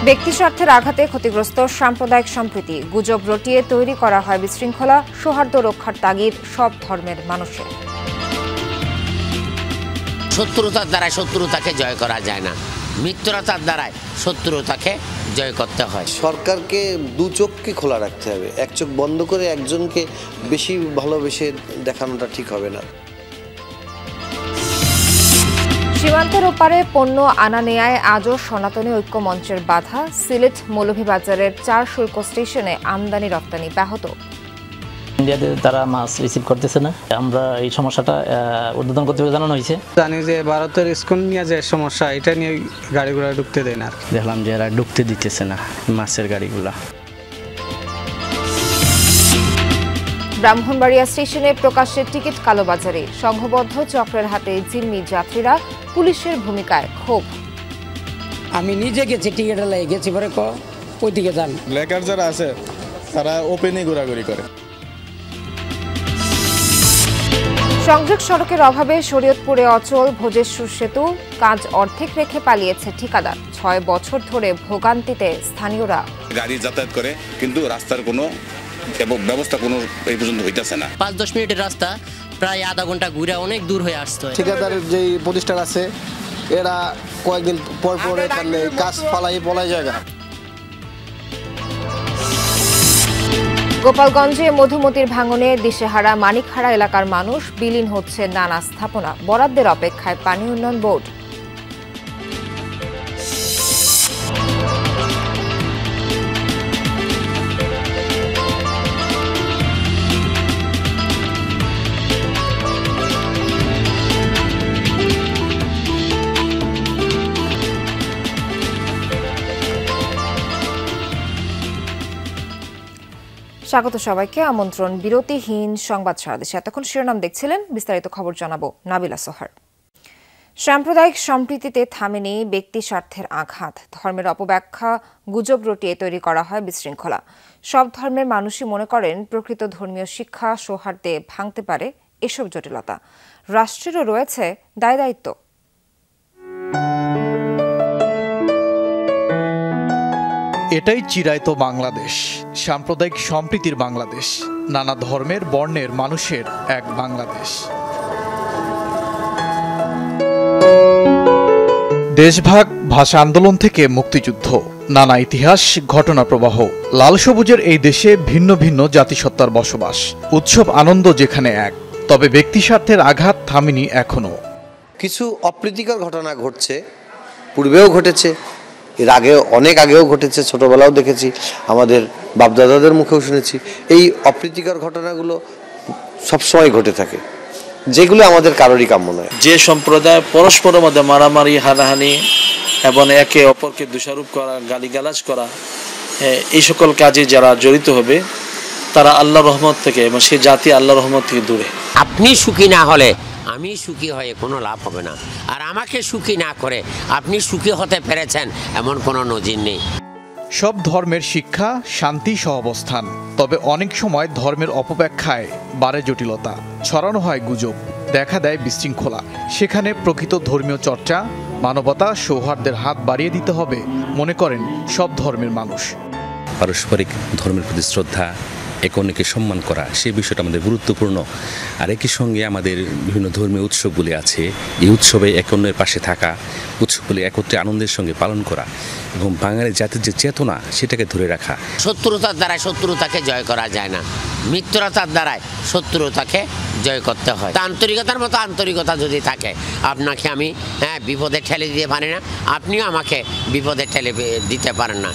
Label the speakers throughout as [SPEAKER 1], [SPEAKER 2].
[SPEAKER 1] ব্যক্তি স্বার্থের আঘাতে ক্ষতিগ্রস্ত সাম্প্রদায়িক সম্প্রীতি, গুজব রটিয়ে তৈরি করা হয় বিশৃঙ্খলা, সৌহার্দ্য রক্ষার তাগিদ সব ধর্মের মানুষের।
[SPEAKER 2] শত্রুতার দ্বারাই শত্রুতাকে জয় করা যায় না, মিত্রতার দ্বারাই শত্রুতাকে জয় করতে হয়।
[SPEAKER 3] সরকারকে দু চোখকে খোলা রাখতে হবে, এক চোখ বন্ধ করে একজনকে বেশি ভালোবেসে দেখানোটা ঠিক হবে না।
[SPEAKER 1] সীমান্তের ওপারে পণ্য আনা নেয়ায় আজও সনাতনী ঐক্য মঞ্চের বাধা। সিলেট মৌলভীবাজারের 4 শুল্ক স্টেশনে আমদানি রপ্তানি ব্যাহত।
[SPEAKER 4] ইন্ডিয়াতে তারা মাছ রিসিভ করতেছে না। আমরা এই সমস্যাটা উদ্বোধন কর্তৃপক্ষ জানানো হয়েছে।
[SPEAKER 5] জানি যে ভারতের স্কুল নিয়ে যে সমস্যা, এটা নিয়ে গাড়িগুলো ঢুকতে দেয় না।
[SPEAKER 6] দেখলাম যে এরা ঢুকতে দিতেছে না মাছের গাড়িগুলা।
[SPEAKER 1] ব্রাহ্মণবাড়িয়া স্টেশনে প্রকাশ্যে টিকিট কালোবাজারে, সংঘবদ্ধ চক্রের হাতে জিম্মি যাত্রীরা, পুলিশের ভূমিকায় ক্ষোভ।
[SPEAKER 7] আমি নিজে গেছি, টিকিট লাগে গেছি, পরে ওই দিকে যান।
[SPEAKER 8] ব্ল্যাকার যারা আছে তারা ওপেনে ঘোরাঘুরি করে।
[SPEAKER 1] সংযোগ সড়কের অভাবে শরীয়তপুরে অচল ভোজেশ্বর সেতু, কাজ অর্ধেক রেখে পালিয়েছে ঠিকাদার। 6 বছর ধরে ভোগান্তিতে স্থানীয়রা।
[SPEAKER 9] গাড়ি যাতায়াত করে কিন্তু রাস্তার কোনো ব্যবস্থা কোনো এই পর্যন্ত হইতেছে না।
[SPEAKER 10] 5-10 মিনিটের রাস্তা প্রায় আধা ঘন্টা ঘুরে অনেক দূর হয়ে আসতো।
[SPEAKER 11] ঠিকাদারের যে প্রতিষ্ঠান আছে এরা কয়েকদিন পর পর এখানে কাজ পলাই জায়গা।
[SPEAKER 1] গোপালগঞ্জে মধুমতির ভাঙনে দিশেহারা মানিকহারা এলাকার মানুষ, বিলীন হচ্ছে নানা স্থাপনা, বরাদ্দের অপেক্ষায় পানি উন্নয়ন বোর্ড। স্বাগত সবাইকে, আমন্ত্রণ বিরতিহীন সংবাদ সারাদেশে। এতক্ষণ শিরোনাম দেখছিলেন, বিস্তারিত খবর জানাবো নাবিলা সোহার। সাম্প্রদায়িক সম্প্রীতিতে থামেনি ব্যক্তি স্বার্থের আঘাত, ধর্মের অপব্যাখ্যা, গুজব রটিয়ে তৈরি করা হয় বিশৃঙ্খলা। সব ধর্মের মানুষই মনে করেন প্রকৃত ধর্মীয় শিক্ষা সৌহার্দ্যে ভাঙতে পারে এসব জটিলতা। রাষ্ট্রেরও রয়েছে দায় দায়িত্ব।
[SPEAKER 12] এটাই চিরায়ত বাংলাদেশ, সাম্প্রদায়িক সম্প্রীতির বাংলাদেশ, নানা ধর্মের বর্ণের মানুষের এক বাংলাদেশ। দেশভাগ, ভাষা আন্দোলন থেকে মুক্তিযুদ্ধ, নানা ইতিহাস, ঘটনা প্রবাহ, লাল সবুজের এই দেশে ভিন্ন ভিন্ন জাতিসত্তার বসবাস, উৎসব আনন্দ যেখানে এক। তবে ব্যক্তি স্বার্থের আঘাত থামেনি এখনো।
[SPEAKER 3] কিছু অপ্রীতিকর ঘটনা ঘটছে, পূর্বেও ঘটেছে, এর আগে অনেক আগেও ঘটেছে, ছোটবেলাও দেখেছি, আমাদের বাপদাদাদের মুখেও শুনেছি। এই অপ্রীতিকর ঘটনাগুলো সবসময় ঘটে থাকে, যেগুলো আমাদের কারোরই কাম্য নয়।
[SPEAKER 13] যে সম্প্রদায় পরস্পরের মধ্যে মারামারি, হানাহানি এবং একে অপরকে দোষারোপ করা, গালিগালাজ করা, এই সকল কাজে যারা জড়িত হবে তারা আল্লাহর রহমত থেকে এবং সেই জাতি আল্লাহর রহমত থেকে দূরে।
[SPEAKER 2] আপনি সুখী না হলে আমি সুখী হয়ে কোনো লাভ হবে না, আর আমাকে সুখী না করে আপনি সুখী হতে পেরেছেন এমন কোনো নজির নেই।
[SPEAKER 12] সব ধর্মের শিক্ষা শান্তি সহাবস্থান, তবে অনেক সময় ধর্মের অপব্যাখ্যায় বাড়ে জটিলতা, ছড়ানো হয় গুজব, দেখা দেয় বিশৃঙ্খলা। সেখানে প্রকৃত ধর্মীয় চর্চা, মানবতা, সৌহার্দ্যের হাত বাড়িয়ে দিতে হবে মনে করেন সব ধর্মের মানুষ।
[SPEAKER 14] পারস্পরিক ধর্মের প্রতি শ্রদ্ধা, একে অন্যকে সম্মান করা, সেই বিষয়টা আমাদের গুরুত্বপূর্ণ। আর একই সঙ্গে আমাদের বিভিন্ন ধর্মীয় উৎসবগুলি আছে, এই উৎসবে একে অন্যের পাশে থাকা, উৎসবগুলি একত্রে আনন্দের সঙ্গে পালন করা এবং বাঙালি জাতির যে চেতনা সেটাকে ধরে রাখা।
[SPEAKER 2] শত্রুতার দ্বারাই শত্রুতাকে জয় করা যায় না, মিত্রতার দ্বারাই শত্রুতাকে জয় করতে হয়। আন্তরিকতার মতো আন্তরিকতা যদি থাকে, আপনাকে আমি বিপদে ঠেলে দিতে পারি না, আপনিও আমাকে বিপদে ঠেলে দিতে পারেন না।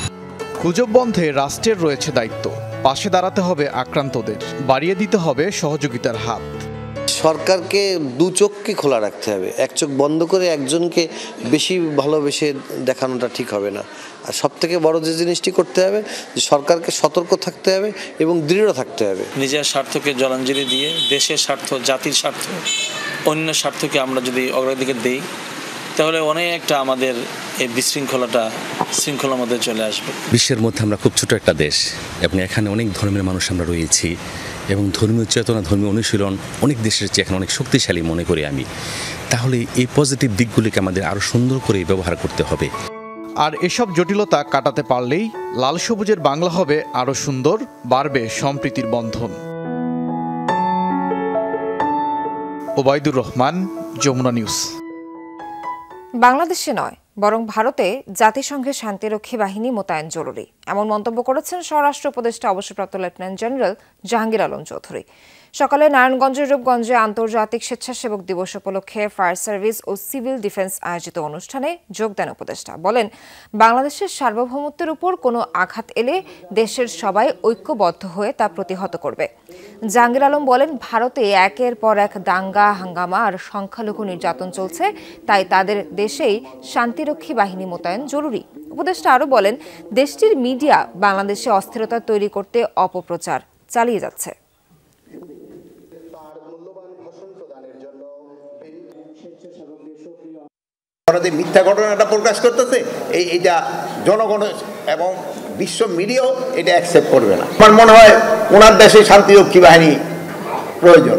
[SPEAKER 12] গুজব বন্ধে রাষ্ট্রের রয়েছে দায়িত্ব, পাশে দাঁড়াতে হবে আক্রান্তদের, বাড়িয়ে দিতে হবে সহযোগিতার হাত।
[SPEAKER 3] সরকারকে দু চোখকে খোলা রাখতে হবে, এক চোখ বন্ধ করে একজনকে বেশি ভালোবেসে দেখানোটা ঠিক হবে না। আর সবথেকে বড় যে জিনিসটি করতে হবে, যে সরকারকে সতর্ক থাকতে হবে এবং দৃঢ় থাকতে হবে।
[SPEAKER 13] নিজের স্বার্থকে জলাঞ্জলি দিয়ে দেশের স্বার্থ, জাতির স্বার্থ, অন্য স্বার্থকে আমরা যদি অগ্রাধিকার দিই, তাহলে অনেকটা আমাদের এই বিশৃঙ্খলাটা শৃঙ্খলার মধ্যে চলে আসবে।
[SPEAKER 14] বিশ্বের মধ্যে আমরা খুব ছোট একটা দেশ এবং এখানে অনেক ধর্মের মানুষ আমরা রয়েছি এবং ধর্মীয় চেতনা, ধর্মীয় অনুশীলন অনেক দেশের চেয়ে এখন অনেক শক্তিশালী মনে করি আমি। তাহলে এই পজিটিভ দিকগুলিকে আমাদের আরও সুন্দর করে ব্যবহার করতে হবে।
[SPEAKER 12] আর এসব জটিলতা কাটাতে পারলেই লাল সবুজের বাংলা হবে আরও সুন্দর, বাড়বে সম্প্রীতির বন্ধন। ওবায়দুর রহমান, যমুনা নিউজ।
[SPEAKER 1] বাংলাদেশে নয় বরং ভারতে জাতিসংঘের শান্তিরক্ষী বাহিনী মোতায়েন জরুরি, এমন মন্তব্য করেছেন স্বরাষ্ট্র উপদেষ্টা অবসরপ্রাপ্ত লেফটেন্যান্ট জেনারেল জাহাঙ্গীর আলম চৌধুরী। সকালে নারায়ণগঞ্জের রূপগঞ্জে আন্তর্জাতিক স্বেচ্ছাসেবক দিবস উপলক্ষে ফায়ার সার্ভিস ও সিভিল ডিফেন্স আয়োজিত অনুষ্ঠানে যোগ দেন উপদেষ্টা। বলেন, বাংলাদেশের সার্বভৌমত্বের উপর কোনো আঘাত এলে দেশের সবাই ঐক্যবদ্ধ হয়ে তা প্রতিহত করবে। জাহাঙ্গীর আলম বলেন, ভারতে একের পর এক দাঙ্গা হাঙ্গামা আর সংখ্যালঘু নির্যাতন চলছে, তাই তাদের দেশেই শান্তিরক্ষী বাহিনী মোতায়েন জরুরি। উপদেষ্টা আরও বলেন, দেশটির মিডিয়া বাংলাদেশে অস্থিরতা তৈরি করতে অপপ্রচার চালিয়ে যাচ্ছে।
[SPEAKER 15] মিথ্যা ঘটনাটা প্রকাশ করতেছে, এইটা জনগণ এবং বিশ্ব মিডিয়াও এটা অ্যাকসেপ্ট করবে না। আমার মনে হয় ওনার দেশে শান্তিরক্ষী বাহিনী প্রয়োজন।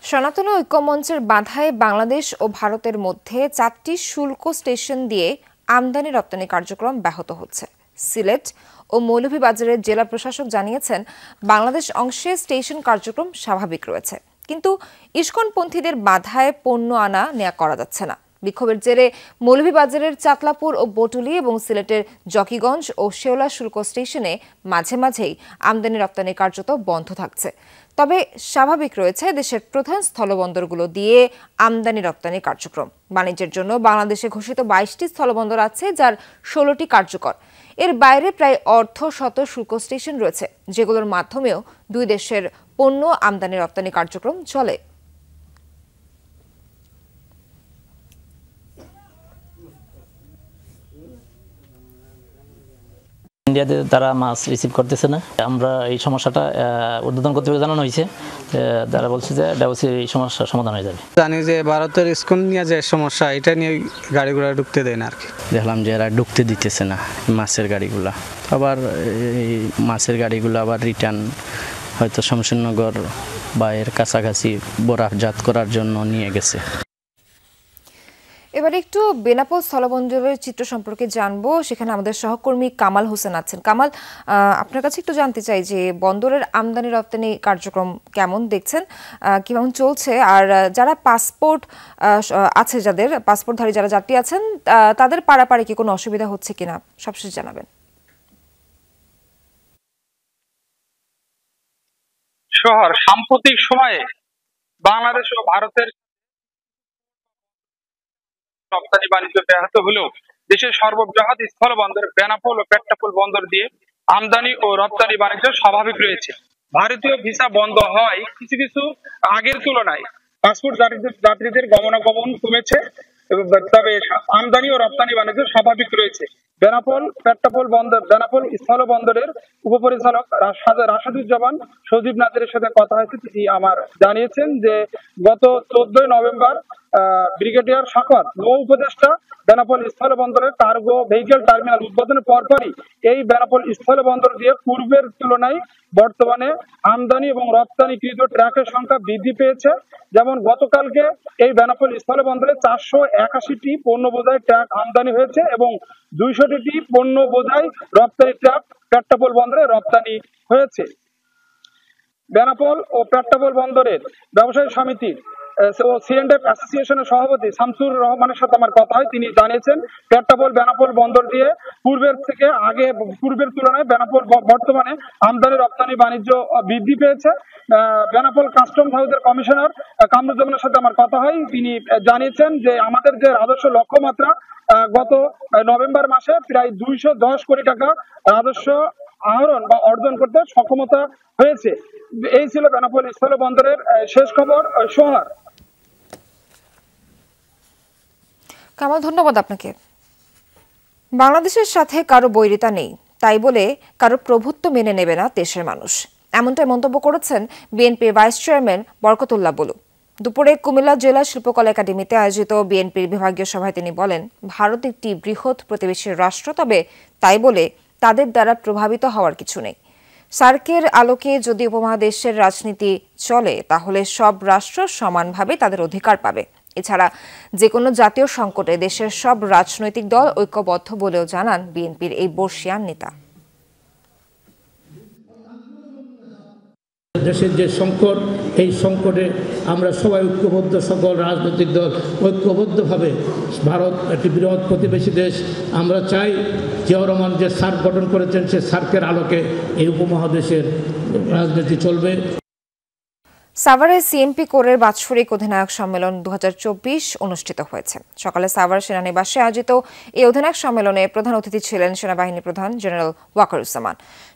[SPEAKER 1] সনাতন ঐক্যমঞ্চের বাধায় বাংলাদেশ ও ভারতের মধ্যে 4টি শুল্ক স্টেশন দিয়ে আমদানি রপ্তানি কার্যক্রম ব্যাহত হচ্ছে। সিলেট ও মৌলভীবাজারের জেলা প্রশাসক জানিয়েছেন, বাংলাদেশ অংশে স্টেশন কার্যক্রম স্বাভাবিক রয়েছে, কিন্তু ইস্কনপন্থীদের বাধায় পণ্য আনা নেওয়া করা যাচ্ছে না। বিক্ষোভের জেরে মৌলভীবাজারের চাতলাপুর ও বটুলি এবং সিলেটের জকিগঞ্জ ও শেওলা শুল্ক স্টেশনে মাঝে মাঝেই আমদানি রপ্তানি কার্যত বন্ধ থাকছে। তবে স্বাভাবিক রয়েছে দেশের প্রধান স্থলবন্দরগুলো দিয়ে আমদানি রপ্তানি কার্যক্রম। বাণিজ্যের জন্য বাংলাদেশে ঘোষিত 22টি স্থলবন্দর আছে, যার 16টি কার্যকর। এর বাইরে প্রায় অর্ধশত শুল্ক স্টেশন রয়েছে, যেগুলোর মাধ্যমেও দুই দেশের পণ্য আমদানি রপ্তানি কার্যক্রম চলে।
[SPEAKER 4] ইন্ডিয়াতে তারা মাছ রিসিভ করতেছে না। আমরা এই সমস্যাটা উদ্বোধন কর্তৃপক্ষ জানানো হয়েছে, তারা বলছে যে এই সমস্যার সমাধান হয়ে যাবে।
[SPEAKER 5] জানি যে ভারতের স্কুল নিয়ে যে সমস্যা, এটা নিয়ে গাড়ি ঘোড়া ঢুকতে দেয় না আর কি।
[SPEAKER 6] দেখলাম যে এরা ঢুকতে দিতেছে না মাছের গাড়িগুলা, আবার এই মাছের গাড়িগুলো আবার রিটার্ন হয়তো শমশেরনগর বা এর কাছাকাছি বরাফজাত করার জন্য নিয়ে গেছে।
[SPEAKER 1] এবার একটু বেনাপোল স্থলবন্দরের চিত্র সম্পর্কে জানবো। সেখানে আমাদের সহকর্মী কামাল হোসেন আছেন। কামাল, আপনার কাছে একটু জানতে চাই যে বন্দরের আমদানি রপ্তানি কার্যক্রম কেমন দেখছেন, কেমন চলছে, আর যারা পাসপোর্ট আছে, যাদের পাসপোর্টধারী যারা যাত্রী আছেন, তাদের পারাপারে কি কোনো অসুবিধা হচ্ছে কিনা সবশেষ জানাবেন।
[SPEAKER 16] শহর সাম্প্রতিক সময়ে বাংলাদেশ ও ভারতের রপ্তানি বাণিজ্য ব্যাহত হলেও দেশের সর্ববৃহৎ স্থলবন্দর বেনাপোল ও পেট্টাপোল বন্দর দিয়ে আমদানি ও রপ্তানি বাণিজ্য স্বাভাবিক রয়েছে। ভারতীয় ভিসা বন্ধ হয় কিছু কিছু আগের তুলনায় পাসপোর্ট যাত্রীদের গমনাগমন কমেছে, তবে আমদানি ও রপ্তানি বাণিজ্য স্বাভাবিক রয়েছে। বেনাপোল পেট্টাপোল বন্দর বেনাপোল স্থল বন্দরের উপপরিচালক রাশাদুজ্জামান সজীব নাজিরের সাথে কথা হয়েছে। তিনি আমার জানিয়েছেন যে গত 14 নভেম্বর ব্রিগেডিয়ার শাকর নৌ উপদেষ্টা বেনাপোল স্থল বন্দরের কার্গো ভেহিকেল টার্মিনাল উদ্বোধনের পরপরই এই বেনাপোল স্থল বন্দর দিয়ে পূর্বের তুলনায় বর্তমানে আমদানি এবং রপ্তানিকৃত ট্রাকের সংখ্যা বৃদ্ধি পেয়েছে। যেমন গতকালকে এই বেনাপোল স্থল বন্দরে 481টি পণ্য বোঝাই ট্রাক আমদানি হয়েছে এবং 200টি পণ্য বোঝাই রপ্তানি ট্রাক পেট্টাপোল বন্দরে রপ্তানি হয়েছে। বেনাপোল ও পেট্টাপোল বন্দরের ব্যবসায়ী সমিতির ও সিএনডএফ অ্যাসোসিয়েশনের সভাপতি শামসুর রহমানের সাথে আমার কথা হয়। তিনি জানিয়েছেন, পেট্টাপোল বেনাপোল বন্দর দিয়ে পূর্বের তুলনায় বেনাপোল বর্তমানে আমদানি রপ্তানি বাণিজ্য বৃদ্ধি পেয়েছে। বেনাপোল কাস্টমস হাউসের কমিশনার কামরুজ্জামানের সাথে আমার কথা হয়। তিনি জানিয়েছেন যে আমাদের যে রাজস্ব লক্ষ্যমাত্রা গত নভেম্বর মাসে প্রায় 210 কোটি টাকা রাজস্ব আহরণ বা অর্জন করতে সক্ষমতা হয়েছে। এই ছিল বেনাপোল স্থল বন্দরের শেষ খবর। সোহার।
[SPEAKER 1] কামাল, ধন্যবাদ আপনাকে। বাংলাদেশের সাথে কারো বৈরিতা নেই, তাই বলে কারো প্রভুত্ব মেনে নেবে না দেশের মানুষ, এমনটাই মন্তব্য করেছেন বিএনপির ভাইস চেয়ারম্যান বরকতুল্লাহ বুলু। দুপুরে কুমিল্লা জেলা শিল্পকলা একাডেমিতে আয়োজিত বিএনপির বিভাগীয় সভায় তিনি বলেন, ভারত একটি বৃহৎ প্রতিবেশী রাষ্ট্র, তবে তাই বলে তাদের দ্বারা প্রভাবিত হওয়ার কিছু নেই। সার্কের আলোকে যদি উপমহাদেশের রাজনীতি চলে, তাহলে সব রাষ্ট্র সমানভাবে তাদের অধিকার পাবে। এছাড়া যে কোনো জাতীয় সংকটে দেশের সব রাজনৈতিক দল ঐক্যবদ্ধ বলেও জানান বিএনপির এই বর্ষিয়ান নেতা।
[SPEAKER 17] দেশের যে সংকট, এই সংকটে আমরা সবাই ঐক্যবদ্ধ, সকল রাজনৈতিক দল ঐক্যবদ্ধভাবে, ভারত একটি বৃহৎ প্রতিবেশী দেশ, আমরা চাই জিয়াউর রহমান যে সার্ক গঠন করেছেন সে সার্কের আলোকে এই উপমহাদেশের রাজনীতি চলবে।
[SPEAKER 1] সাভারে সিএমপি কোরের বাৎসরিক অধিনায়ক সম্মেলন 2024 অনুষ্ঠিত হয়েছে। সকালে সাভার সেনানিবাসে আয়োজিত এই অধিনায়ক সম্মেলনে প্রধান অতিথি ছিলেন সেনাবাহিনী প্রধান জেনারেল ওয়াকারুজ্জামান।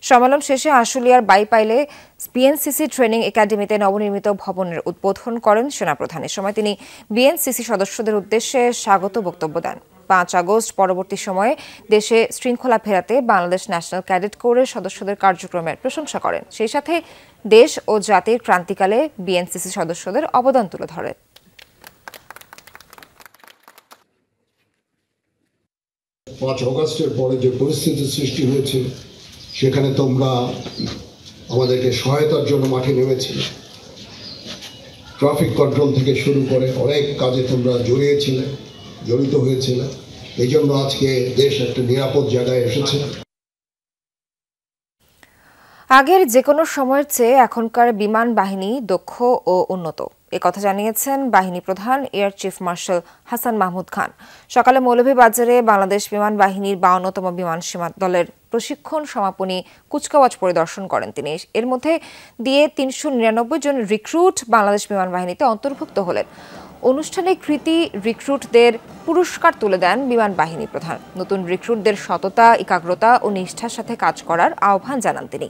[SPEAKER 1] সম্মেলন শেষে আশুলিয়ার বাইপাইলে বিএনসিসি ট্রেনিং একাডেমিতে নবনির্মিত ভবনের উদ্বোধন করেন সেনাপ্রধান। এ সময় তিনি বিএনসিসি সদস্যদের উদ্দেশ্যে স্বাগত বক্তব্য দেন। 5 আগস্ট পরবর্তী সময়ে দেশে শৃঙ্খলা ফেরাতে বাংলাদেশ ন্যাশনাল ক্যাডেট কোরের সদস্যদের কার্যক্রমের প্রশংসা করেন। সেই সাথে দেশ ও জাতির ক্রান্তিকালে বিএনসিসি সদস্যদের অবদান তুলে ধরেন।
[SPEAKER 18] 5 আগস্টের পরে যে পরিস্থিতির সৃষ্টি হয়েছে সেখানে তোমরা আমাদেরকে সহায়তার জন্য মাঠে নেমেছিলে। ট্রাফিক কন্ট্রোল থেকে শুরু করে অনেক কাজে তোমরা জড়িত হয়েছিলে। এই জন্য আজকে দেশ একটা নিরাপদ জায়গায় এসেছে।
[SPEAKER 1] আগের যে কোনো সময়ের চেয়ে এখনকার বিমান বাহিনী দক্ষ ও উন্নত, একথা জানিয়েছেন বাহিনী প্রধান air chief marshal Hasan Mahmud Khan. সকালে মৌলভীবাজারে বাংলাদেশ বিমান বাহিনীর 52তম বিমান সীমা দলের প্রশিক্ষণ সমাপনী কুচকাওয়াজ পরিদর্শন করেন তিনি। এর মধ্যে দিয়ে 399 জন রিক্রুট বাংলাদেশ বিমান বাহিনীতে অন্তর্ভুক্ত হলেন। অনুষ্ঠানে কৃতি রিক্রুটদের পুরস্কার তুলে দেন বিমান বাহিনী প্রধান। নতুন রিক্রুটদের সততা, একাগ্রতা ও নিষ্ঠার সাথে কাজ করার আহ্বান জানান তিনি।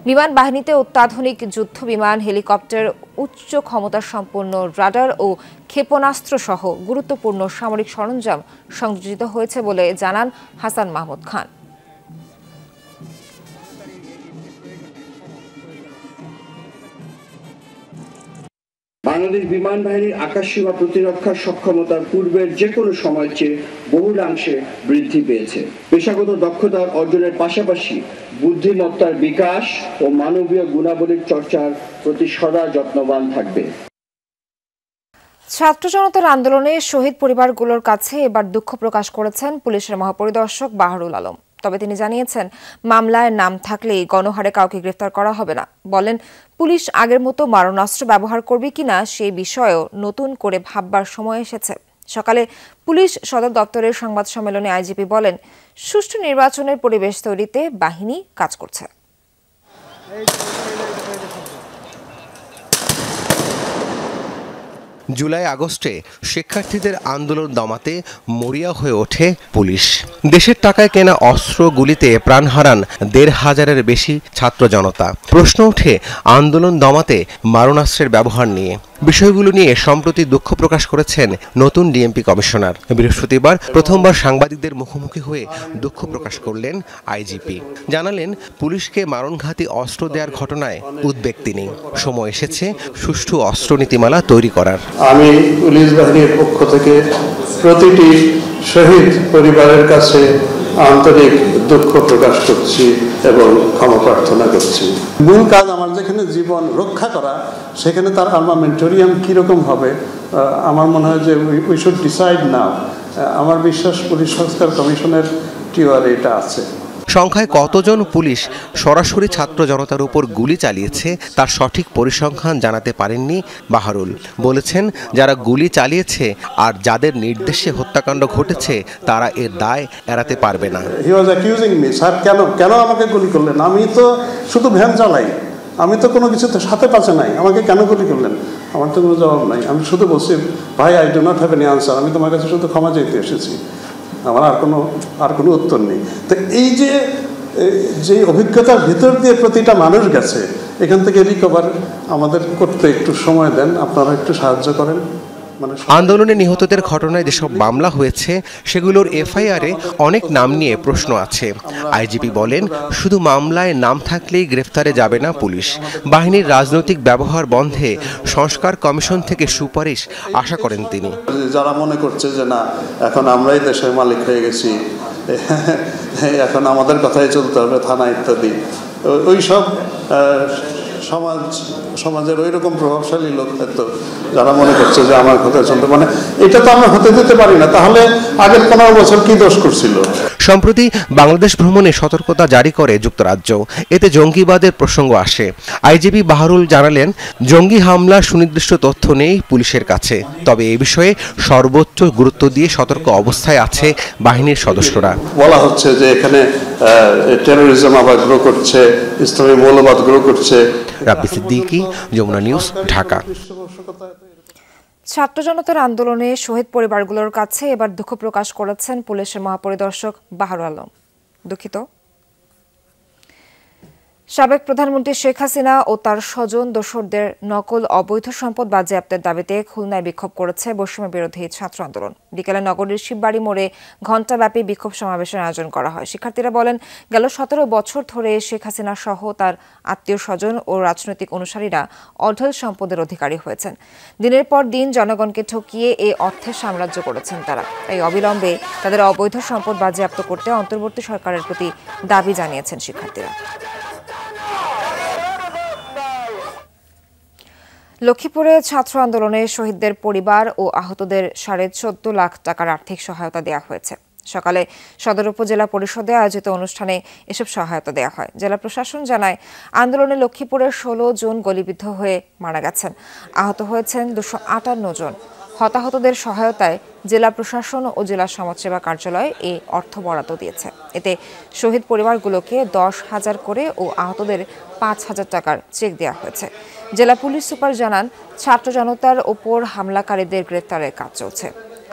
[SPEAKER 1] বিমান বাহিনীতে অত্যাধুনিক যুদ্ধ বিমান, হেলিকপ্টার, উচ্চ ক্ষমতা সম্পন্ন রাডার ও ক্ষেপণাস্ত্র সহ গুরুত্বপূর্ণ সামরিক সরঞ্জাম সংযোজিত হয়েছে বলে জানান হাসান মাহমুদ খান।
[SPEAKER 19] বাংলাদেশ বিমান বাহিনীর আকাশসীমা প্রতিরক্ষার সক্ষমতার পূর্বের যে কোনো সময়ের চেয়ে বহুলাংশে বৃদ্ধি পেয়েছে। পেশাগত দক্ষতার অর্জনের পাশাপাশি বুদ্ধিমত্তার বিকাশ ও মানবীয় গুণাবলীর চর্চার প্রতি সদা যত্নবান থাকবে।
[SPEAKER 1] ছাত্র জনতার আন্দোলনে শহীদ পরিবারগুলোর কাছে এবার দুঃখ প্রকাশ করেছেন পুলিশের মহাপরিদর্শক বাহারুল আলম। তবে তিনি জানিয়েছেন, মামলায় নাম থাকলেই গণহারে কাউকে গ্রেফতার করা হবে না। বলেন, পুলিশ আগের মতো মারণাস্ত্র ব্যবহার করবে কিনা সেই বিষয়েও নতুন করে ভাববার সময় এসেছে। সকালে পুলিশ সদর দপ্তরের সংবাদ সম্মেলনে আইজিপি বলেন, সুষ্ঠু নির্বাচনের পরিবেশ তৈরিতে বাহিনী কাজ করছে।
[SPEAKER 20] জুলাই আগস্টে শিক্ষার্থীদের আন্দোলন দমাতে মরিয়া হয়ে ওঠে পুলিশ। দেশের টাকায় কেনা অস্ত্র গুলিতে প্রাণ হারান ১৫০০-এর বেশি ছাত্র জনতা। প্রশ্ন ওঠে আন্দোলন দমাতে মারণাস্ত্রের ব্যবহার নিয়ে। বিষয়গুলো নিয়ে সম্প্রতি দুঃখ প্রকাশ করেছেন নতুন ডিএমপি কমিশনার। বৃহস্পতিবার প্রথমবার সাংবাদিকদের মুখোমুখি হয়ে দুঃখ প্রকাশ করলেন আইজিপি। জানালেন, পুলিশকে মারণঘাতী অস্ত্র দেওয়ার ঘটনায় উদ্বেগ তিনি। সময় এসেছে সুষ্ঠু অস্ত্র নীতিমালা তৈরি করার।
[SPEAKER 21] আমি পুলিশ বাহিনীর পক্ষ থেকে প্রতিটি শহীদ পরিবারের কাছে আন্তরিক দুঃখ প্রকাশ করছি এবং ক্ষমা প্রার্থনা করছি। মূল কাজ আমার যেখানে জীবন রক্ষা করা, সেখানে তার আর্মামেন্টোরিয়াম কীরকম হবে, আমার মনে হয় যে উই শুড ডিসাইড নাও। আমার বিশ্বাস পুলিশ সংস্কার কমিশনের টিওয়ারে এটা আছে।
[SPEAKER 20] সংখ্যায় কতজন পুলিশ সরাসরি ছাত্র জনতার উপর গুলি চালিয়েছে তার সঠিক পরিসংখ্যান জানাতে পারেননি বাহারুল। বলেছেন, যারা গুলি চালিয়েছে আর যাদের নির্দেশে হত্যাকাণ্ড ঘটেছে তারা এর দায় এড়াতে পারবে না।
[SPEAKER 21] হি ওয়াজ অ্যাকিউজিং মি, স্যার কেন আমাকে গুলি করলেন? আমি তো শুধু ভ্যান চালাই, আমি তো কোনো কিছু তো সাথে পাশে নাই, আমাকে কেন গুলি করলেন? আমার তো কোনো জবাব নাই। আমি শুধু বলছি, ভাই I do not have any answer, আমি তোমার কাছে শুধু ক্ষমা চাইতে এসেছি, আমার আর কোনো উত্তর নেই। তো এই যে অভিজ্ঞতার ভিতর দিয়ে প্রতিটা মানুষ গেছে, এখান থেকে রিকভার আমাদের করতে একটু সময় দেন, আপনারা একটু সাহায্য করেন।
[SPEAKER 20] আন্দোলনে নিহতদের ঘটনায় যেসব মামলা হয়েছে সেগুলোর এফআইআরে অনেক নাম নিয়ে প্রশ্ন আছে। আইজিপি বলেন, শুধু মামলায় নাম থাকলেই গ্রেফতারে যাবে না পুলিশ। বাহিনীর রাজনৈতিক ব্যবহার বন্ধে সংস্কার কমিশন থেকে সুপারিশ আশা করেন তিনি।
[SPEAKER 21] যারা মনে করছে যে না, এখন আমরাই দেশের মালিক হয়ে গেছি, এখন আমাদের কথাই চলতে হবে, থানা ইত্যাদি, ওই সব সমাজের ওই রকম প্রভাবশালী লোক হয়তো যারা মনে করছে যে আমার কথা চলতে, মানে এটা তো আমরা হতে দিতে পারি না। তাহলে আগের 15 বছর কি দোষ করছিল?
[SPEAKER 20] সম্প্রতি বাংলাদেশ ভ্রমণে সতর্কতা জারি করে যুক্তরাজ্য, এতে জঙ্গিবাদের প্রসঙ্গ আসে। আইজিপি বাহারুল জানালেন, জঙ্গি হামলার সুনির্দিষ্ট তথ্য নেই পুলিশের কাছে, তবে এ বিষয়ে সর্বোচ্চ গুরুত্ব দিয়ে সতর্ক অবস্থায় আছে বাহিনীর সদস্যরা।
[SPEAKER 21] বলা হচ্ছে যে এখানে টেরোরিজম আবার গ্রো করছে, ইসলামী মৌলবাদ গ্রো করছে।
[SPEAKER 20] রাব্বি সিদ্দিকী, যমুনা নিউজ, ঢাকা।
[SPEAKER 1] ছাত্র জনতার আন্দোলনে শহীদ পরিবারগুলোর কাছে এবার দুঃখ প্রকাশ করেছেন পুলিশের মহাপরিদর্শক বাহার আলম। সাবেক প্রধানমন্ত্রী শেখ হাসিনা ও তার স্বজন দোসরদের নকল অবৈধ সম্পদ বাজেয়াপ্তের দাবিতে খুলনায় বিক্ষোভ করেছে বৈষম্য বিরোধী ছাত্র আন্দোলন। বিকেলে নগরীর শিববাড়ি মোড়ে ঘণ্টাব্যাপী বিক্ষোভ সমাবেশের আয়োজন করা হয়। শিক্ষার্থীরা বলেন, গেল 17 বছর ধরে শেখ হাসিনা সহ তার আত্মীয় স্বজন ও রাজনৈতিক অনুসারীরা অঢেল সম্পদের অধিকারী হয়েছেন। দিনের পর দিন জনগণকে ঠকিয়ে এই অর্থের সাম্রাজ্য করেছেন তারা। এই অবিলম্বে তাদের অবৈধ সম্পদ বাজেয়াপ্ত করতে অন্তর্বর্তী সরকারের প্রতি দাবি জানিয়েছেন শিক্ষার্থীরা। লক্ষ্মীপুরে ছাত্র আন্দোলনে শহীদদের পরিবার ও আহতদের 14.5 লাখ টাকার আর্থিক সহায়তা দেওয়া হয়েছে। সকালে সদর উপজেলা পরিষদে আয়োজিত অনুষ্ঠানে এসব সহায়তা দেওয়া হয়। জেলা প্রশাসন জানায়, আন্দোলনে লক্ষ্মীপুরের 16 জন গুলিবিদ্ধ হয়ে মারা গেছেন, আহত হয়েছেন 258 জন। হতাহতদের সহায়তায় জেলা প্রশাসন ও জেলা সমাজসেবা কার্যালয় এই অর্থ বরাদ্দ দিয়েছে। এতে শহীদ পরিবারগুলোকে 10,000 করে ও আহতদের 5,000 টাকার চেক দেওয়া হয়েছে। জেলা পুলিশ সুপার জানান, ছাত্র জনতার ওপর হামলাকারীদের গ্রেফতারের কাজ চলছে।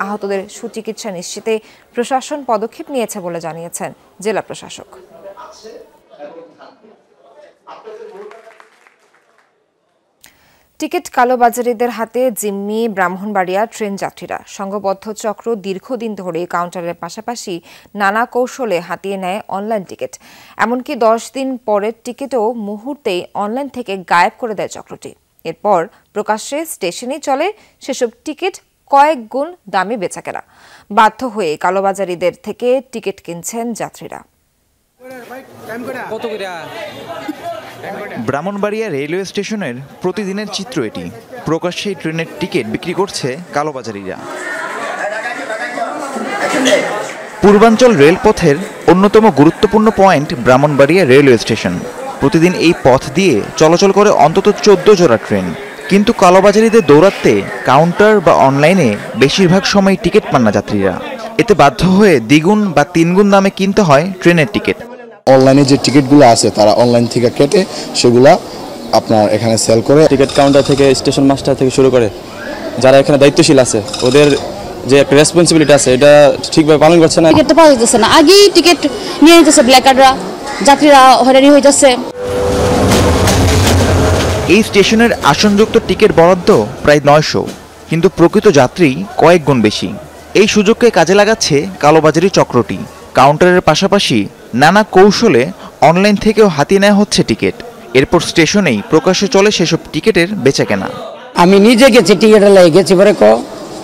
[SPEAKER 1] আহতদের সুচিকিৎসা নিশ্চিতে প্রশাসন পদক্ষেপ নিয়েছে বলে জানিয়েছেন জেলা প্রশাসক। টিকিট কালোবাজারিদের হাতে জিম্মি ব্রাহ্মণবাড়িয়া ট্রেন যাত্রীরা। সংঘবদ্ধ চক্র দীর্ঘদিন ধরে কাউন্টারের পাশাপাশি নানা কৌশলে হাতিয়ে নেয় অনলাইন টিকিট। এমনকি 10 দিন পরের টিকিটও মুহূর্তেই অনলাইন থেকে গায়েব করে দেয় চক্রটি। এরপর প্রকাশ্যে স্টেশনেই চলে সেসব টিকিট কয়েক গুণ দামে বেচাকেনা। বাধ্য হয়ে কালোবাজারিদের থেকে টিকিট কিনছেন যাত্রীরা।
[SPEAKER 7] ব্রাহ্মণবাড়িয়া রেলওয়ে স্টেশনের প্রতিদিনের চিত্র এটি। প্রকাশ্যে ট্রেনের টিকিট বিক্রি করছে কালোবাজারিরা। পূর্বাঞ্চল রেলপথের অন্যতম গুরুত্বপূর্ণ পয়েন্ট ব্রাহ্মণবাড়িয়া রেলওয়ে স্টেশন। প্রতিদিন এই পথ দিয়ে চলাচল করে অন্তত 14 জোড়া ট্রেন। কিন্তু কালোবাজারিদের দৌরাত্মে কাউন্টার বা অনলাইনে বেশিরভাগ সময় টিকিট পান না যাত্রীরা। এতে বাধ্য হয়ে দ্বিগুণ বা 3 গুণ দামে কিনতে হয় ট্রেনের টিকিট।
[SPEAKER 22] অনলাইনে যে টিকিটগুলো আছে তারা অনলাইন থেকে কেটে সেগুলা আপনার এখানে সেল করে।
[SPEAKER 23] টিকিট কাউন্টার থেকে স্টেশন মাস্টার থেকে শুরু করে যারা এখানে দায়িত্বশীল আছে, ওদের যে একটা রেসপন্সিবিলিটি আছে এটা ঠিকভাবে পালন করছে না।
[SPEAKER 24] টিকিট পাওয়া যাচ্ছে না, আগেই টিকিট নিয়ে নিতেছে ব্ল্যাকাররা, যাত্রীরা হয়রানি হয়ে যাচ্ছে।
[SPEAKER 7] এই স্টেশনের আসনযুক্ত টিকিট বরাদ্দ প্রায় 900, কিন্তু প্রকৃত যাত্রী কয়েক গুণ বেশি। এই সুযোগকে কাজে লাগাচ্ছে কালোবাজারি চক্রটি। কাউন্টারের পাশাপাশি নানা কৌশলে অনলাইন থেকেও হাতিয়ে নেওয়া হচ্ছে টিকিট। এরপর স্টেশনেই প্রকাশ্যে চলে সেসব টিকিটের বেচাকেনা।
[SPEAKER 25] আমি নিজে গেছি টিকিটের লাগে গেছি, পরে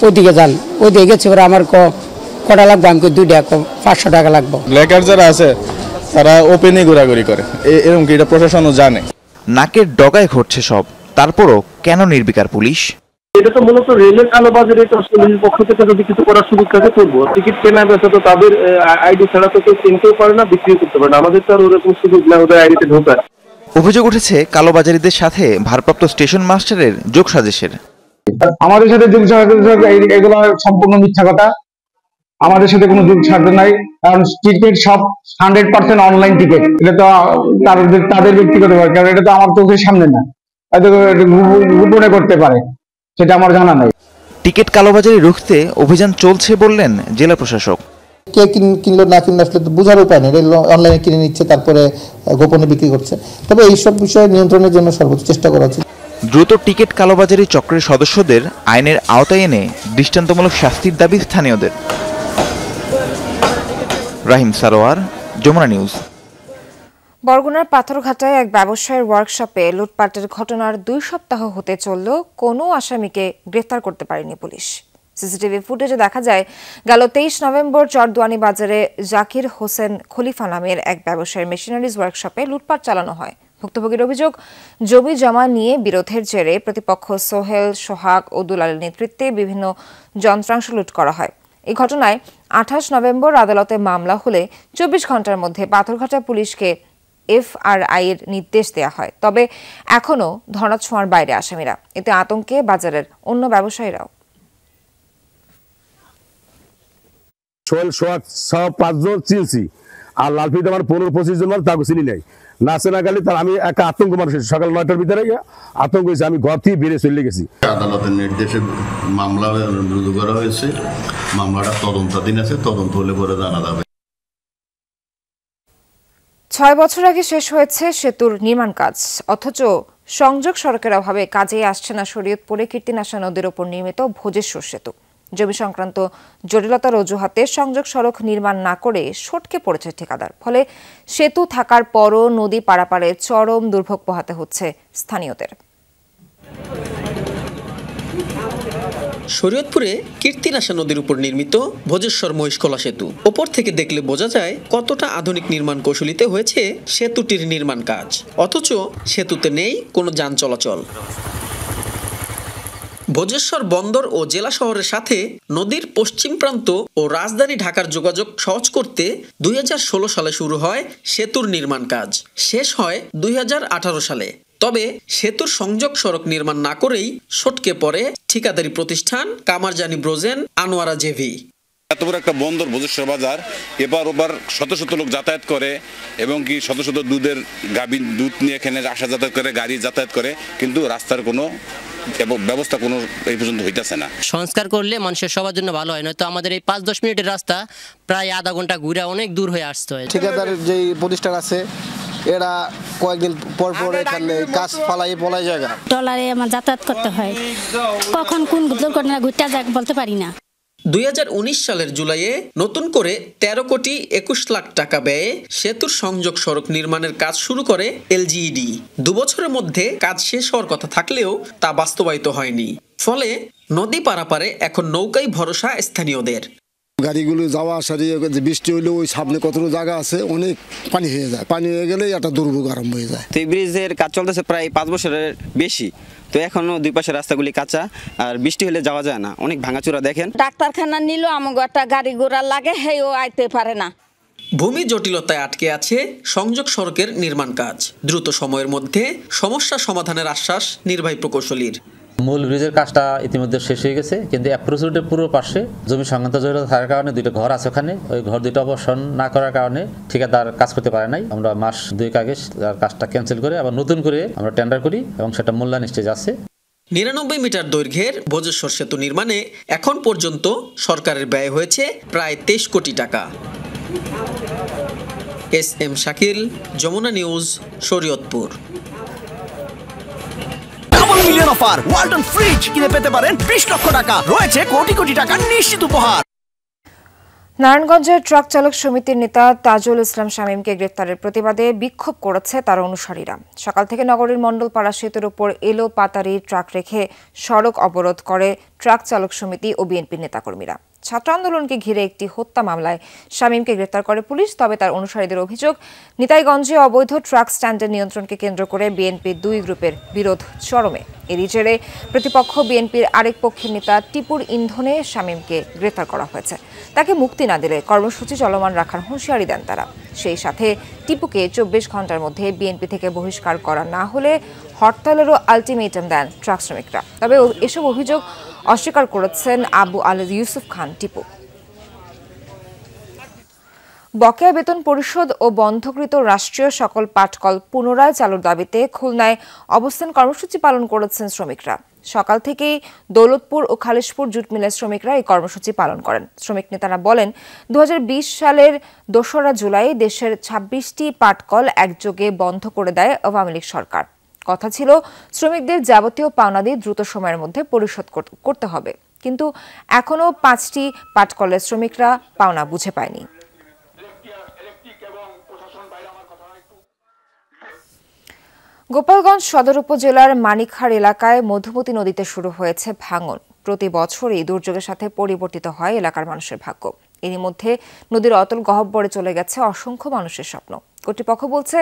[SPEAKER 25] ওইদিকে যান, ওইদিকে গেছি, পরে আমার কটা লাগবে, আমি 2 টাকা 500 টাকা লাগবে।
[SPEAKER 8] ব্ল্যাকার যারা আছে তারা ওপেনে ঘোরাঘুরি করে, এরকম কি এটা প্রশাসনও জানে।
[SPEAKER 7] নাকের ডগায় ঘটছে সব, তারপরও কেন নির্বিকার পুলিশ?
[SPEAKER 26] এটা তো মূলত রেলের কালোবাজারে পক্ষ থেকে যদি কিছু করার সুযোগ থাকে করবো। টিকিট কেনা বেচা তো তাদের আইডি ছাড়া তো কেউ কিনতেও পারে না, বিক্রি করতে পারে না। আমাদের তো আর ওরকম সুযোগ না ওদের আইডিতে ঢোকার।
[SPEAKER 7] অভিযোগ উঠেছে কালোবাজারিদের সাথে ভারপ্রাপ্ত স্টেশন মাস্টারের যোগসাজশের।
[SPEAKER 27] আমাদের সাথে এগুলো সম্পূর্ণ মিথ্যা কথা। আমাদের সাথে কোনো যোগসাজ নাই, কারণ টিকিট সব 100% অনলাইন টিকিট। এটা তো তাদের ব্যক্তিগত ব্যাপার, কারণ এটা তো আমার চোখের সামনে না, হয়তো গোপনে করতে পারে, সেটা আমার জানা নাই।
[SPEAKER 7] টিকিট কালোবাজারি রুখতে অভিযান চলছে বললেন জেলা প্রশাসক।
[SPEAKER 28] কে কিনলো না কিনলো আসলে তো বোঝার উপায় নেই, অনলাইনে কিনে নিচ্ছে তারপরে গোপনে বিক্রি করছে। তবে এইসব বিষয়ে নিয়ন্ত্রণের জন্য সর্বোচ্চ চেষ্টা করা উচিত।
[SPEAKER 7] দ্রুত টিকিট কালোবাজারি চক্রের সদস্যদের আইনের আওতায় এনে দৃষ্টান্তমূলক শাস্তির দাবি স্থানীয়দের। রাহিম সারোয়ার, যমুনা নিউজ।
[SPEAKER 1] বরগুনার পাথরঘাটায় এক ব্যবসায়ের ওয়ার্কশপে লুটপাটের ঘটনার 2 সপ্তাহ হতে চললেও কোনো আসামিকে গ্রেফতার করতে পারেনি পুলিশ। সিসিটিভি ফুটেজে দেখা যায়, গেল 23 নভেম্বর চরদুয়ানি বাজারে জাকির হোসেন খলিফা নামের এক ব্যবসায়ের মেশিনারিজ ওয়ার্কশপে লুটপাট চালানো হয়। ভুক্তভোগীর অভিযোগ, জমি জমা নিয়ে বিরোধের জেরে প্রতিপক্ষ সোহেল, সোহাগ ও দুলালের নেতৃত্বে বিভিন্ন যন্ত্রাংশ লুট করা হয়। এই ঘটনায় 28 নভেম্বর আদালতে মামলা হলে 24 ঘন্টার মধ্যে পাথরঘাটা পুলিশকে FRI এর নির্দেশ দেওয়া হয়। তবে এখনো ধরাছোঁয়ার বাইরে আসামিরা। এতে আতঙ্কে বাজারের অন্য ব্যবসায়ীরাও।
[SPEAKER 2] সোহেল, সোহাগ সহ 5 জন চিনছি, আর লালফিদ আমার 15-25 জন মানুষ তাকে চিনি নাই। না চেনা গেলে তার আমি একটা আতঙ্ক মানুষ, সকাল 9টার ভিতরে আতঙ্ক হয়েছে, আমি ঘর থেকে বেরিয়ে চলে গেছি।
[SPEAKER 3] আদালতের নির্দেশে মামলা রুজু করা হয়েছে, মামলাটা তদন্তাধীন আছে, তদন্ত হলে পরে জানা যাবে।
[SPEAKER 1] 6 বছর আগে শেষ হয়েছে সেতুর নির্মাণ কাজ, অথচ সংযোগ সড়কের অভাবে কাজে আসছে না শরীয়তপুরে কীর্তিনাশা নদীর ওপর নির্মিত ভোজেশ্বর সেতু। জমি সংক্রান্ত জটিলতার অজুহাতে সংযোগ সড়ক নির্মাণ না করে সটকে পড়েছে ঠিকাদার। ফলে সেতু থাকার পরও নদী পারাপারে চরম দুর্ভোগ পোহাতে হচ্ছে স্থানীয়দের।
[SPEAKER 9] শরীয়তপুরে কীর্তিনাশা নদীর উপর নির্মিত ভোজেশ্বর মহিষখোলা সেতু ওপর থেকে দেখলে বোঝা যায় কতটা আধুনিক নির্মাণ কৌশলীতে হয়েছে সেতুটির নির্মাণ কাজ, অথচ সেতুতে নেই কোনো যান চলাচল। ভোজেশ্বর বন্দর ও জেলা শহরের সাথে নদীর পশ্চিম প্রান্ত ও রাজধানী ঢাকার যোগাযোগ সহজ করতে 2016 সালে শুরু হয় সেতুর নির্মাণ কাজ, শেষ হয় 2018 সালে। তবে সেতুর সংযোগ সড়ক নির্মাণ না করেই সটকে পড়ে ঠিকাদারি প্রতিষ্ঠান কামারজানি ব্রোজেন, আনোয়ারা জেভি।
[SPEAKER 10] এত বড় একটা বন্দর ভোজেশ্বর বাজার, এবার ওবার শত শত লোক যাতায়াত করে এবং কি শত শত দুধের গাভীর দুধ নিয়ে এখানে আসা যাতায়াত করে, গাড়ি যাতায়াত করে, কিন্তু রাস্তার কোনো ব্যবস্থা কোনো এই পর্যন্ত হইতেছে না।
[SPEAKER 11] সংস্কার করলে মানুষের সবার জন্য ভালো হয়, নয়তো আমাদের এই 5-10 মিনিটের রাস্তা প্রায় আধা ঘন্টা ঘুরে অনেক দূর হয়ে আসতে হয়।
[SPEAKER 12] ঠিকাদারের যে প্রতিষ্ঠান আছে এরা কয়েকদিন পর পর এখানে কাজ পলাই জায়গা
[SPEAKER 13] ট্রলারে আমার যাতায়াত করতে হয়, কখন কোন দুর্ঘটনা ঘটতে যায় বলতে পারি না।
[SPEAKER 9] 2019 সালের জুলাইয়ে নতুন করে 13 কোটি 21 লাখ টাকা ব্যয়ে সেতুর সংযোগ সড়ক নির্মাণের কাজ শুরু করে LGED। 2 বছরের মধ্যে কাজ শেষ হওয়ার কথা থাকলেও তা বাস্তবায়িত হয়নি। ফলে নদী পারাপারে এখন নৌকাই ভরসা স্থানীয়দের।
[SPEAKER 22] গাড়িগুলো যাওয়া আসা বৃষ্টি হলে ওই সামনে কতগুলো জায়গা আছে, অনেক পানি হয়ে যায়, পানি হয়ে গেলেই একটা দুর্ভোগ আরম্ভ হয়ে যায়।
[SPEAKER 23] তো এই ব্রিজের কাজ চলতেছে প্রায় 5 বছরের বেশি, তো এখনো দুই পাশের রাস্তাগুলি কাঁচা, আর বৃষ্টি হলে যাওয়া যায় না, অনেক ভাঙাচোরা। দেখেন
[SPEAKER 13] ডাক্তারখানা নিল আমাকে একটা গাড়ি ঘোড়া লাগে, হেও আইতে পারে না।
[SPEAKER 9] ভূমি জটিলতায় আটকে আছে সংযোগ সড়কের নির্মাণ কাজ। দ্রুত সময়ের মধ্যে সমস্যা সমাধানের আশ্বাস নির্বাহী প্রকৌশলীর।
[SPEAKER 14] মূল ব্রিজের কাজটা ইতিমধ্যে শেষ হয়ে গেছে, কিন্তু অ্যাপ্রোচ রোডের পুরো পাশে জমি সংক্রান্ত জটিলতা থাকার কারণে 2টা ঘর আছে ওখানে, ওই ঘর 2টা অবসর না করার কারণে ঠিকাদার কাজ করতে পারে নাই। আমরা মাস 2 আগে কাজটা ক্যান্সেল করে আবার নতুন করে আমরা টেন্ডার করি এবং সেটা মূল্যায়ন স্টেজ আছে।
[SPEAKER 9] 99 মিটার দৈর্ঘ্যের ভোজেশ্বর সেতু নির্মাণে এখন পর্যন্ত সরকারের ব্যয় হয়েছে প্রায় 23 কোটি টাকা। SM Shakil, Jamuna News, Shariatpur.
[SPEAKER 29] Million offer Walton fridge কিনে পেতে পারেন 20 লক্ষ টাকা, রয়েছে কোটি কোটি টাকার নিশ্চিত উপহার।
[SPEAKER 1] নারায়ণগঞ্জের ট্রাক চালক সমিতির নেতা তাজুল ইসলাম শামীমকে গ্রেফতারের প্রতিবাদে বিক্ষোভ করেছে তার অনুসারীরা। সকাল থেকে নগরীর মণ্ডলপাড়া সেতুর উপর এলো পাতারি ট্রাক রেখে সড়ক অবরোধ করে ট্রাক চালক সমিতি ও বিএনপির নেতাকর্মীরা। ছাত্র আন্দোলনকে ঘিরে একটি হত্যা মামলায় শামীমকে গ্রেফতার করে পুলিশ। তবে তার অনুসারীদের অভিযোগ, নিতাইগঞ্জে অবৈধ ট্রাক স্ট্যান্ডের নিয়ন্ত্রণকে কেন্দ্র করে বিএনপির 2 গ্রুপের বিরোধ চরমে। এরই জেরে প্রতিপক্ষ বিএনপির আরেক পক্ষের নেতা টিপুর ইন্ধনে শামীমকে গ্রেফতার করা হয়েছে। তাকে মুক্তি না দিলে কর্মসূচি চলমান রাখার হুঁশিয়ারি দেন তারা। সেই সাথে টিপুকে 24 ঘন্টার মধ্যে বিএনপি থেকে বহিষ্কার করা না হলে হরতালেরও আলটিমেটাম দেন ট্রাক শ্রমিকরা। তবে এসব অভিযোগ অস্বীকার করেছেন আবু আলী ইউসুফ খান টিপু। বকেয়া বেতন পরিশোধ ও বন্ধকৃত রাষ্ট্রীয় সকল পাটকল পুনরায় চালুর দাবিতে খুলনায় অবস্থান কর্মসূচি পালন করেছেন শ্রমিকরা। সকাল থেকেই দৌলতপুর ও খালিশপুর জুট মিলের শ্রমিকরা এই কর্মসূচি পালন করেন। শ্রমিক নেতারা বলেন, 2020 সালের 2রা জুলাই দেশের 26টি পাটকল একযোগে বন্ধ করে দেয় আওয়ামী লীগ সরকার। কথা ছিল শ্রমিকদের যাবতীয় পাওনাদি দ্রুত সময়ের মধ্যে পরিশোধ করতে হবে, কিন্তু এখনো 5টি পাটকলের শ্রমিকরা পাওনা বুঝে পায়নি। গোপালগঞ্জ সদর উপজেলার মানিকহার এলাকায় মধুমতি নদীতে শুরু হয়েছে ভাঙন। প্রতি বছরই দুর্যোগের সাথে পরিবর্তিত হয় এলাকার মানুষের ভাগ্য। এরই মধ্যে নদীর অতল গহ্বরে চলে গেছে অসংখ্য মানুষের স্বপ্ন। কর্তৃপক্ষ বলছে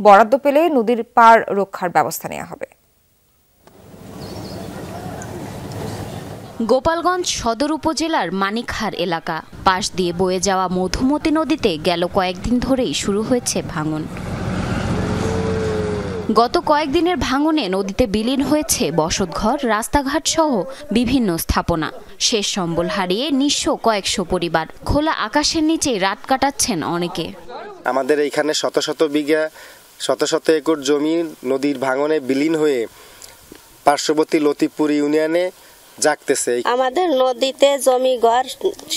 [SPEAKER 1] বরাদ্দ পেলে নদীর পার রক্ষার ব্যবস্থা নেওয়া হবে।
[SPEAKER 4] গোপালগঞ্জ সদর উপজেলার মানিকহার এলাকা পাশ দিয়ে বয়ে যাওয়া মধুমতি নদীতে গেল কয়েকদিন ধরেই শুরু হয়েছে ভাঙন। গত কয়েকদিনের ভাঙনে নদীতে বিলীন হয়েছে বসতঘর, রাস্তাঘাট সহ বিভিন্ন স্থাপনা। শেষ সম্বল হারিয়ে নিঃস্ব কয়েকশো পরিবার। খোলা আকাশের নিচে রাত কাটাচ্ছেন অনেকে।
[SPEAKER 5] আমাদের এইখানে শত শত বিঘা, শত শত একর জমি নদীর ভাঙনে বিলীন হয়ে পার্শ্ববর্তী লতিপুর ইউনিয়নে জাগতেছে।
[SPEAKER 6] আমাদের নদীতে জমি ঘর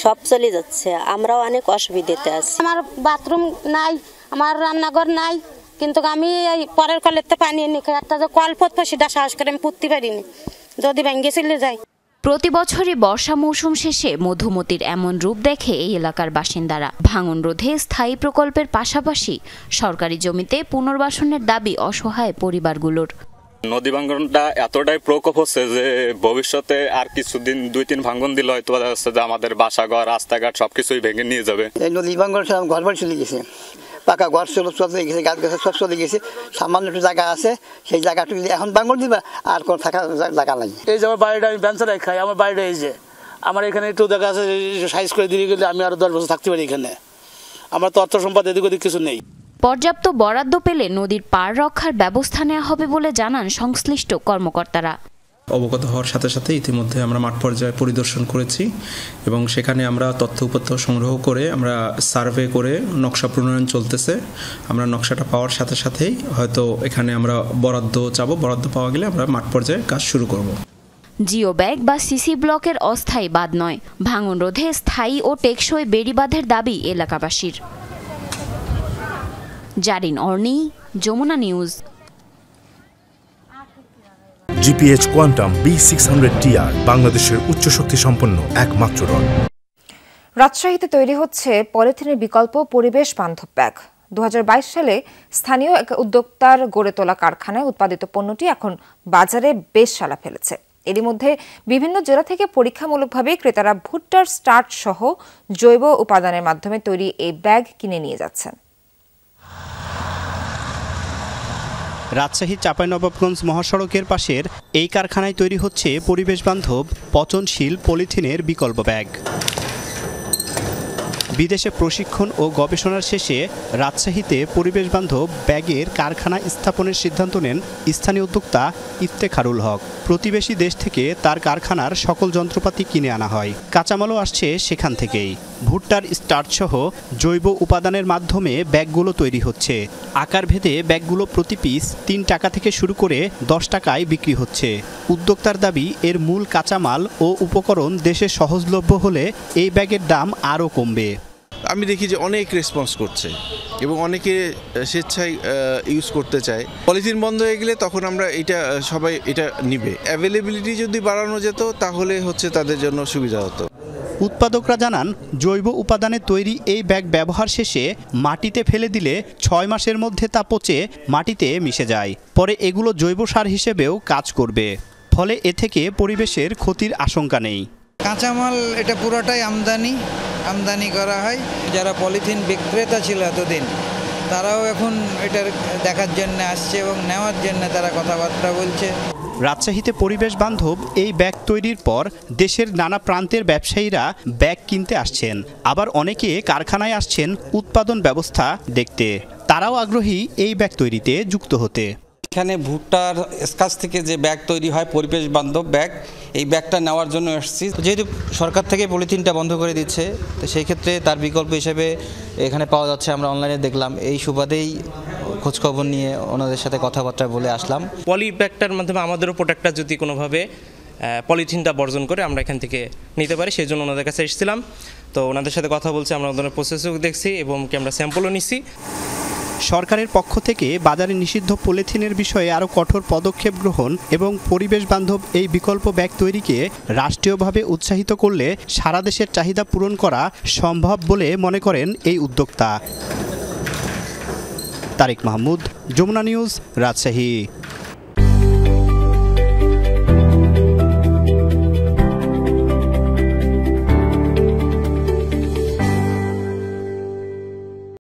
[SPEAKER 6] সব চলে যাচ্ছে, আমরাও অনেক অসুবিধাতে আছি। আমার বাথরুম নাই, আমার রান্নাঘর নাই, কিন্তু আমি এই পরের কলেতে পানি এনে একটা যে কলপথ সেটা সাহস করে আমি পুঁততে পারিনি, যদি ভেঙে চলে যায়।
[SPEAKER 4] প্রতি বছরই বর্ষা মৌসুম শেষে মধুমতির এমন রূপ দেখে এই এলাকার বাসিন্দারা। ভাঙন রোধে স্থায়ী প্রকল্পের পাশাপাশি সরকারি জমিতে পুনর্বাসনের দাবি অসহায় পরিবারগুলোর।
[SPEAKER 15] নদী ভাঙ্গনটা এতটাই প্রকোপ হচ্ছে যে ভবিষ্যতে আর কিছুদিন 2-3 ভাঙ্গন দিলে হয়তো যে আমাদের বাসাঘর, রাস্তাঘাট সবকিছুই ভেঙে নিয়ে যাবে।
[SPEAKER 16] এই নদী ভাঙ্গন ঘর বাড়ি চলে গেছে, পাকা ঘর চলে গেছে, গাছ গাছ সব চলে গেছে। সামান্য একটু জায়গা আছে, সেই জায়গাটা এখন ভাঙ্গন দিবা আর কোনো থাকার জায়গা নাই।
[SPEAKER 17] এই যে আমার বাড়িটা আমি বেঞ্চারাই খাই, আমার বাড়িটা এই যে আমার এখানে একটু জায়গা আছে, সাইজ করে দিয়ে গেলে আমি আরো 10 বছর থাকতে পারি এখানে। আমার তো অর্থ সম্পদ এদিক ওদিক কিছু নেই।
[SPEAKER 4] পর্যাপ্ত বরাদ্দ পেলে নদীর পার রক্ষার ব্যবস্থা নেওয়া হবে বলে জানান সংশ্লিষ্ট কর্মকর্তারা।
[SPEAKER 18] অবগত হওয়ার সাথে সাথে ইতিমধ্যে আমরা মাঠ পর্যায়ে পরিদর্শন করেছি এবং সেখানে আমরা তথ্য উপাত্ত সংগ্রহ করে আমরা সার্ভে করে নকশা প্রণয়ন চলতেছে। আমরা নকশাটা পাওয়ার সাথে সাথেই হয়তো এখানে আমরা বরাদ্দ চাবো, বরাদ্দ পাওয়া গেলে আমরা মাঠ পর্যায়ে কাজ শুরু করব।
[SPEAKER 4] জিও ব্যাগ বা সিসি ব্লকের অস্থায়ী বাঁধ নয়, ভাঙন রোধে স্থায়ী ও টেকসই বেড়িবাঁধের দাবি এলাকাবাসীর। Zarin Orni, Jamuna news.
[SPEAKER 19] GPH quantum B600TR বাংলাদেশের উচ্চ শক্তি সম্পন্ন একমাত্র রড।
[SPEAKER 1] রাজশাহীতে তৈরি হচ্ছে পলিথিনের বিকল্প পরিবেশ বান্ধব ব্যাগ। 2022 সালে স্থানীয় এক উদ্যোক্তার গড়ে তোলা কারখানায় উৎপাদিত পণ্যটি এখন বাজারে বেশ সাড়া ফেলেছে। এরই মধ্যে বিভিন্ন জেলা থেকে পরীক্ষামূলকভাবে ক্রেতারা ভুট্টার স্টার্চ সহ জৈব উপাদানের মাধ্যমে তৈরি এই ব্যাগ কিনে নিয়ে যাচ্ছেন।
[SPEAKER 21] রাজশাহী চাঁপাইনবাবগঞ্জ মহাসড়কের পাশের এই কারখানায় তৈরি হচ্ছে পরিবেশ বান্ধব পচনশীল পলিথিনের বিকল্প ব্যাগ। বিদেশে প্রশিক্ষণ ও গবেষণার শেষে রাজশাহীতে পরিবেশ বান্ধব ব্যাগের কারখানা স্থাপনের সিদ্ধান্ত নেন স্থানীয় উদ্যোক্তা ইফতেখারুল হক। প্রতিবেশী দেশ থেকে তার কারখানার সকল যন্ত্রপাতি কিনে আনা হয়, কাঁচামালও আসছে সেখান থেকেই। ভুট্টার স্টার্চ সহ জৈব উপাদানের মাধ্যমে ব্যাগগুলো তৈরি হচ্ছে। আকার ভেদে ব্যাগগুলো প্রতি পিস 3 টাকা থেকে শুরু করে 10 টাকায় বিক্রি হচ্ছে। উদ্যোক্তার দাবি এর মূল কাঁচামাল ও উপকরণ দেশে সহজলভ্য হলে এই ব্যাগের দাম আরও কমবে।
[SPEAKER 30] আমি দেখি যে অনেক রেসপন্স করছে এবং অনেকে স্বেচ্ছায় ইউজ করতে চায়। পলিথিন বন্ধ হয়ে গেলে তখন আমরা সবাই এটা নিবে। অ্যাভেলেবিলিটি যদি বাড়ানো যেত তাহলে হচ্ছে তাদের জন্য সুবিধা হতো।
[SPEAKER 21] উৎপাদকরা জানান জৈব উপাদানে তৈরি এই ব্যাগ ব্যবহার শেষে মাটিতে ফেলে দিলে 6 মাসের মধ্যে তা পচে মাটিতে মিশে যায়। পরে এগুলো জৈব সার হিসেবেও কাজ করবে, ফলে এ থেকে পরিবেশের ক্ষতির আশঙ্কা নেই।
[SPEAKER 31] কাঁচামাল এটা পুরোটাই আমদানি করা হয়। যারা পলিথিন বিক্রেতা ছিল এতদিন, তারাও এখন এটার দেখার জন্য আসছে এবং নেওয়ার জন্য তারা কথাবার্তা বলছে।
[SPEAKER 21] রাজশাহীতে পরিবেশ বান্ধব এই ব্যাগ তৈরির পর দেশের নানা প্রান্তের ব্যবসায়ীরা ব্যাগ কিনতে আসছেন, আবার অনেকে কারখানায় আসছেন উৎপাদন ব্যবস্থা দেখতে। তারাও আগ্রহী এই ব্যাগ তৈরিতে যুক্ত হতে।
[SPEAKER 32] এখানে ভুট্টার স্কাচ থেকে যে ব্যাগ তৈরি হয় পরিবেশ বান্ধব ব্যাগ, এই ব্যাগটা নেওয়ার জন্য এসেছি। যেহেতু সরকার থেকে পলিথিনটা বন্ধ করে দিচ্ছে, তো সেই ক্ষেত্রে তার বিকল্প হিসেবে এখানে পাওয়া যাচ্ছে। আমরা অনলাইনে দেখলাম, এই সুবাদেই খোঁজখবর নিয়ে ওনাদের সাথে কথাবার্তা বলে আসলাম।
[SPEAKER 33] পলি ব্যাগটার মাধ্যমে আমাদেরও প্রোডাক্টটা যদি কোনোভাবে পলিথিনটা বর্জন করে আমরা এখান থেকে নিতে পারি, সেই জন্য ওনাদের কাছে এসেছিলাম। তো ওনাদের সাথে কথা বলছি, আমরা ওনাদের প্রসেসও দেখছি এবং আমরা স্যাম্পলও নিচ্ছি।
[SPEAKER 21] সরকারের পক্ষ থেকে বাজারে নিষিদ্ধ পলিথিনের বিষয়ে আরও কঠোর পদক্ষেপ গ্রহণ এবং পরিবেশ বান্ধব এই বিকল্প ব্যাগ তৈরিকে রাষ্ট্রীয়ভাবে উৎসাহিত করলে সারা দেশের চাহিদা পূরণ করা সম্ভব বলে মনে করেন এই উদ্যোক্তা। তারেক মাহমুদ, যমুনা নিউজ, রাজশাহী।